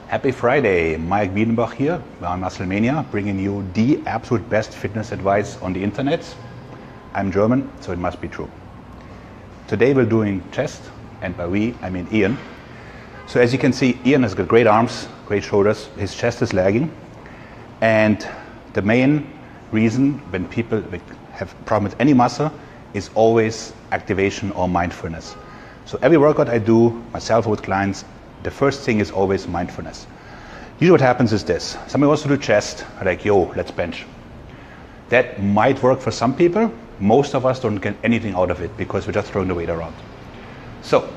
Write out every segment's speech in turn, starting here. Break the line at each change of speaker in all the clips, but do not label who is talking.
Happy Friday, Maik Wiedenbach here on Muscle Mania, bringing you the absolute best fitness advice on the internet. I'm German, so it must be true. Today we're doing chest, and by we, I mean Ian. So as you can see, Ian has got great arms, great shoulders, his chest is lagging. And the main reason when people have a problem with any muscle is always activation or mindfulness. So every workout I do, myself or with clients, the first thing is always mindfulness. Usually what happens is this. Somebody wants to do chest, like, yo, let's bench. That might work for some people. Most of us don't get anything out of it because we're just throwing the weight around. So,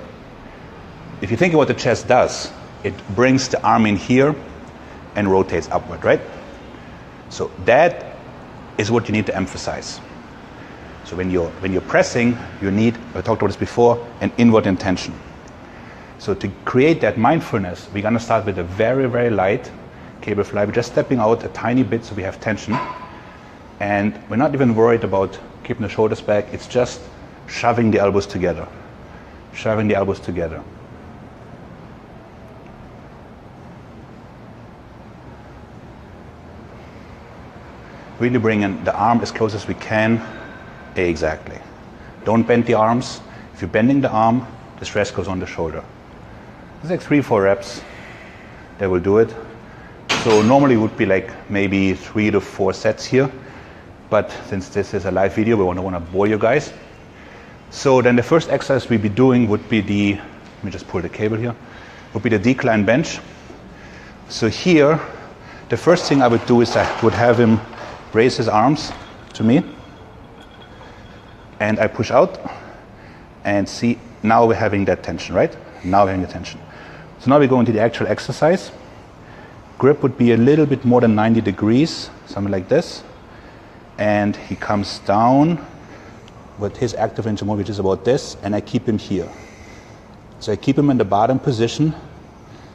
if you think of what the chest does, it brings the arm in here and rotates upward, right? So that is what you need to emphasize. So when you're pressing, you need, I talked about this before, an inward intention. So to create that mindfulness, we're going to start with a very, very light cable fly. We're just stepping out a tiny bit so we have tension. And we're not even worried about keeping the shoulders back. It's just shoving the elbows together. Shoving the elbows together. Really bring in the arm as close as we can. Exactly. Don't bend the arms. If you're bending the arm, the stress goes on the shoulder. It's like 3-4 reps that will do it. So normally it would be like maybe 3 to 4 sets here. But since this is a live video, we don't want to bore you guys. So then the first exercise we'll be doing would be let me just pull the cable here, would be the decline bench. So here, the first thing I would do is I would have him raise his arms to me. And I push out and see, now we're having that tension, right? Now we're having the tension. So now we go into the actual exercise. Grip would be a little bit more than 90 degrees, something like this. And he comes down with his active range of motion, which is about this, and I keep him here. So I keep him in the bottom position.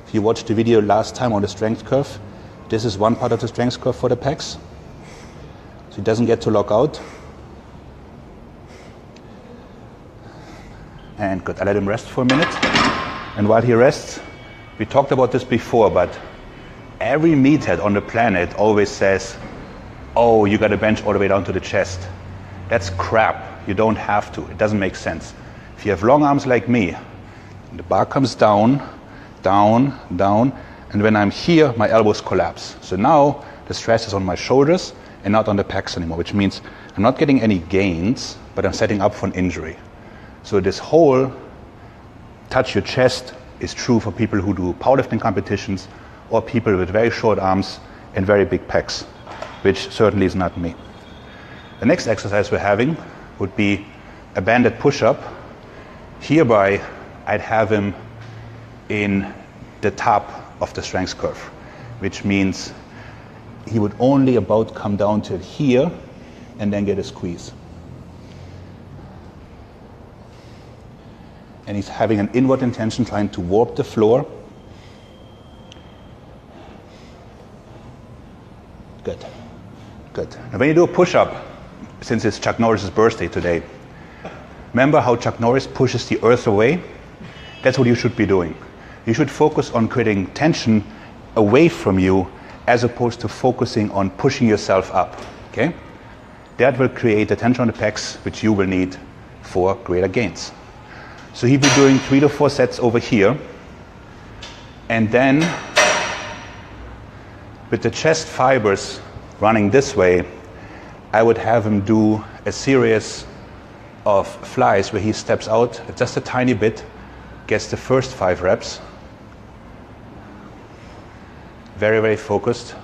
If you watched the video last time on the strength curve, this is one part of the strength curve for the pecs. So he doesn't get to lock out. And good, I let him rest for a minute. And while he rests, we talked about this before, but every meathead on the planet always says, oh, you got to bench all the way down to the chest. That's crap. You don't have to. It doesn't make sense. If you have long arms like me, the bar comes down, down, down, and when I'm here, my elbows collapse. So now the stress is on my shoulders and not on the pecs anymore, which means I'm not getting any gains, but I'm setting up for an injury. So this whole touch your chest is true for people who do powerlifting competitions or people with very short arms and very big pecs, which certainly is not me. The next exercise we're having would be a banded push-up. Hereby, I'd have him in the top of the strength curve, which means he would only about come down to here and then get a squeeze. And he's having an inward intention, trying to warp the floor. Good, good. Now when you do a push-up, since it's Chuck Norris's birthday today, remember how Chuck Norris pushes the earth away? That's what you should be doing. You should focus on creating tension away from you as opposed to focusing on pushing yourself up, okay? That will create the tension on the pecs, which you will need for greater gains. So he'll be doing 3 to 4 sets over here. And then, with the chest fibers running this way, I would have him do a series of flies where he steps out just a tiny bit, gets the first 5 reps. Very, very focused.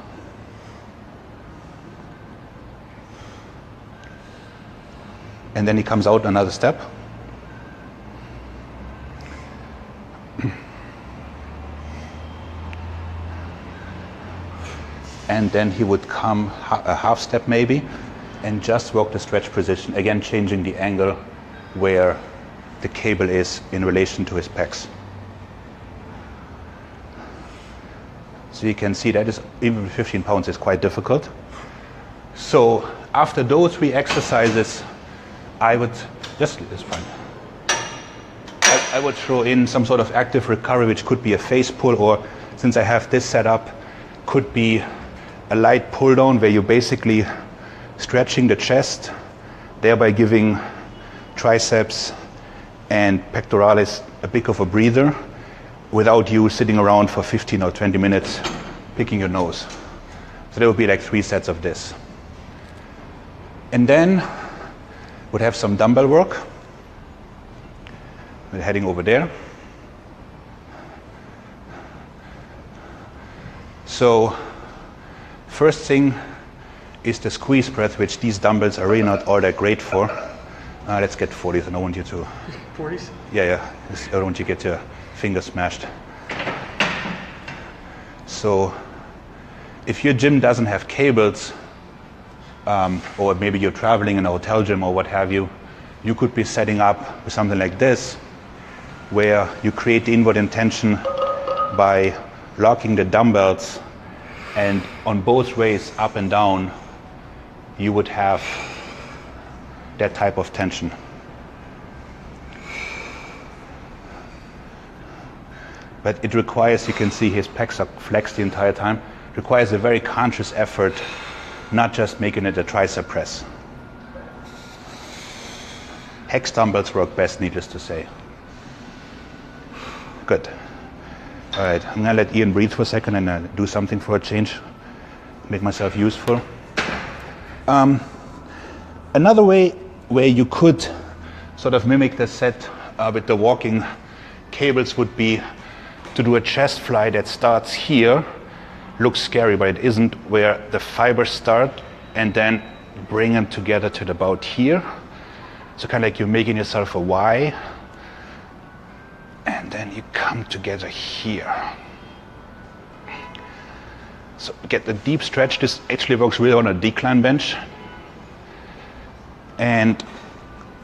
And then he comes out another step. And then he would come a half step maybe and just work the stretch position, again changing the angle where the cable is in relation to his pecs. So you can see that is, even with 15 pounds, is quite difficult. So after those 3 exercises, I would just, it's fine. I would throw in some sort of active recovery, which could be a face pull or since I have this set up, could be a light pull down where you're basically stretching the chest, thereby giving triceps and pectoralis a bit of a breather without you sitting around for 15 or 20 minutes picking your nose. So there would be like 3 sets of this. And then would have some dumbbell work. We're heading over there. So first thing is the squeeze breath, which these dumbbells are really not all that great for. Let's get 40s. I don't want you to...
40s?
Yeah. I don't want you to get your fingers smashed. So if your gym doesn't have cables, or maybe you're traveling in a hotel gym or what have you, you could be setting up with something like this, where you create the inward intention by locking the dumbbells, and on both ways, up and down, you would have that type of tension. But it requires, you can see his pecs are flexed the entire time, requires a very conscious effort, not just making it a tricep press. Hex dumbbells work best, needless to say. Good. All right, I'm gonna let Ian breathe for a second and do something for a change, make myself useful. Another way where you could sort of mimic the set with the walking cables would be to do a chest fly that starts here. Looks scary, but it isn't, where the fibers start and then bring them together to about here. So kind of like you're making yourself a Y, and then you come together here. So get the deep stretch. This actually works really on a decline bench. And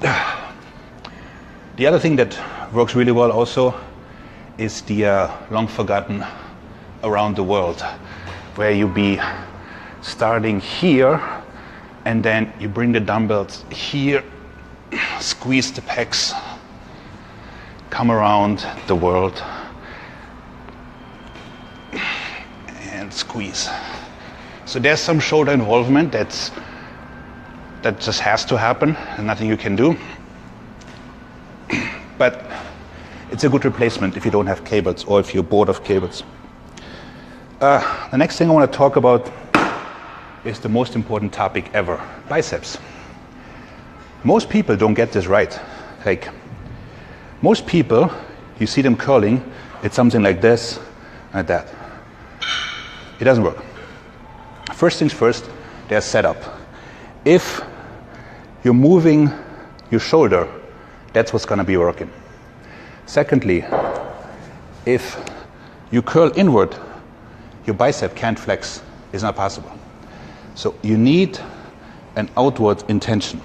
the other thing that works really well also is the long forgotten around the world, where you be starting here and then you bring the dumbbells here, squeeze the pecs, come around the world and squeeze. So there's some shoulder involvement that just has to happen and nothing you can do. But it's a good replacement if you don't have cables or if you're bored of cables. The next thing I want to talk about is the most important topic ever, biceps. Most people don't get this right. Like, most people, you see them curling, it's something like this, like that. It doesn't work. First things first, they're set up. If you're moving your shoulder, that's what's going to be working. Secondly, if you curl inward, your bicep can't flex. It's not possible. So you need an outward intention.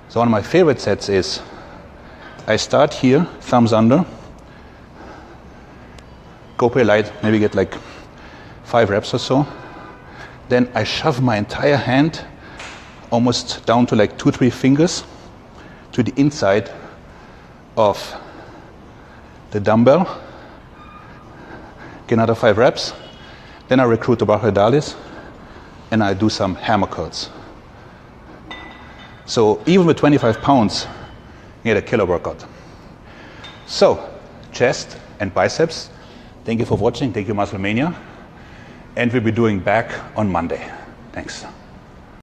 So one of my favorite sets is I start here, thumbs under, go pretty light, maybe get like 5 reps or so. Then I shove my entire hand almost down to like 2-3 fingers to the inside of the dumbbell. Get another 5 reps. Then I recruit the brachioidalis and I do some hammer curls. So even with 25 pounds, you get a killer workout. So, chest and biceps. Thank you for watching. Thank you, Muscle Mania. And we'll be doing back on Monday. Thanks.